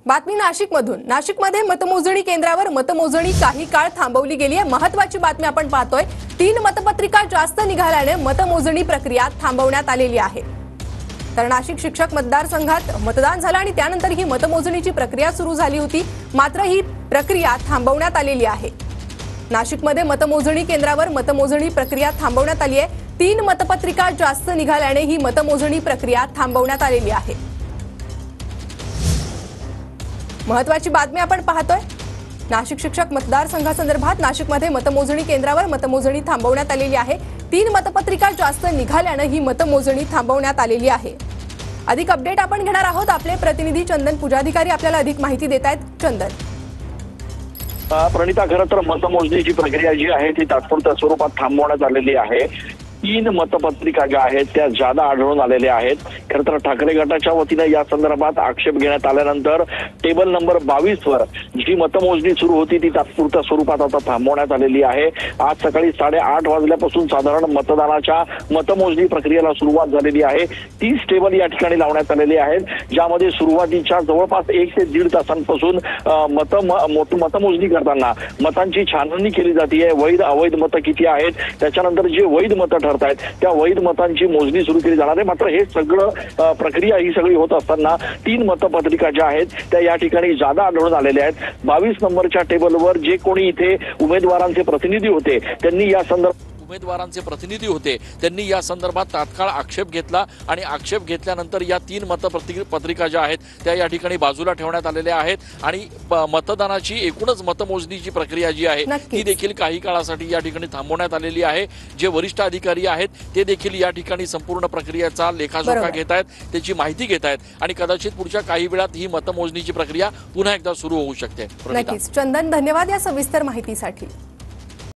बातमी नाशिकमधून। नाशिकमध्ये मतमोजणी केंद्रावर मतमोजणी काही काळ थांबवली गेली आहे। महत्त्वाची बातमी आपण पाहतोय। 3 मतपत्रिका जास्त निघाल्याने मतमोजणी प्रक्रिया थांबवण्यात आलेली आहे। तर नाशिक शिक्षक मतदारसंघात मतदान झालं आणि त्यानंतर ही मतमोजणीची प्रक्रिया सुरू झाली होती, मात्र ही प्रक्रिया थांबवण्यात आलेली आहे। नाशिकमध्ये मतमोजणी केंद्रावर मतमोजणी प्रक्रिया थांबवण्यात आली आहे। 3 मतपत्रिका जास्त निघाल्याने ही मतमोजणी प्रक्रिया थांबवण्यात आलेली आहे। महत्त्वाची बातमी आपण पाहतोय। नाशिक शिक्षक मतदारसंघासंदर्भात नाशिकमध्ये मतमोजणी केंद्रावर मतमोजणी थांबवण्यात आलेली आहे। 3 मतपत्रिका जास्त निघाल्याने ही मतमोजणी थांबवण्यात आलेली आहे। अधिक अपडेट आपण घेणार आहोत। आपले प्रतिनिधी चंदन पुजाधिकारी आपल्याला अधिक माहिती देत आहेत। चंदन, प्रणिता, खरं तर मतमोजणीची प्रक्रिया जी आहे ती तात्पुरत्या स्वरूपात थांबवण्यात आलेली आहे। 3 मतपत्रिका ज्या आहेत त्या जादा आढळून आलेल्या आहेत। खरं तर ठाकरे गटाच्या वतीने या संदर्भात आक्षेप घेण्यात आल्यानंतर टेबल नंबर 22 वर जी मतमोजणी सुरू होती ती तात्पुरत्या स्वरूपात आता थांबवण्यात आलेली आहे। आज सकाळी 8:30 वाजल्यापासून साधारण मतदानाच्या मतमोजणी प्रक्रियेला सुरुवात झालेली आहे। 30 टेबल या ठिकाणी लावण्यात आलेले आहेत, ज्यामध्ये सुरुवातीच्या जवळपास 1 ते 1.5 तासांपासून मतमोजणी करताना मतांची छाननी केली जाते। वैध अवैध मतं किती आहेत, त्याच्यानंतर जे वैध मतं ठरतायत त्या वैध मतांची मोजणी सुरू केली जाणार आहे। मात्र हे सगळं प्रक्रिया ही सगळी होत असताना 3 मतपत्रिका ज्या आहेत त्या या ठिकाणी जादा आढळून आलेल्या आहेत। 22 नंबरच्या टेबलवर जे कोणी इथे उमेदवारांचे प्रतिनिधी होते त्यांनी या संदर्भात तात्काळ आक्षेप घेतला आणि आक्षेप घेतल्यानंतर या 3 मतपत्रिका ज्या आहेत त्या या ठिकाणी बाजूला ठेवण्यात आलेल्या आहेत आणि मतदानाची एकूणच मतमोजणीची प्रक्रिया जी आहे ती देखील काही काळासाठी या ठिकाणी थांबवण्यात आलेली आहे। जे वरिष्ठ अधिकारी आहेत ते देखील या ठिकाणी संपूर्ण प्रक्रियेचा लेखाजोखा घेत आहेत, त्याची माहिती घेत आहेत आणि कदाचित पुढच्या काही वेळात ही मतमोजणीची प्रक्रिया पुन्हा एकदा सुरू होऊ शकते। नक्कीच चंदन, धन्यवाद या सविस्तर माहितीसाठी।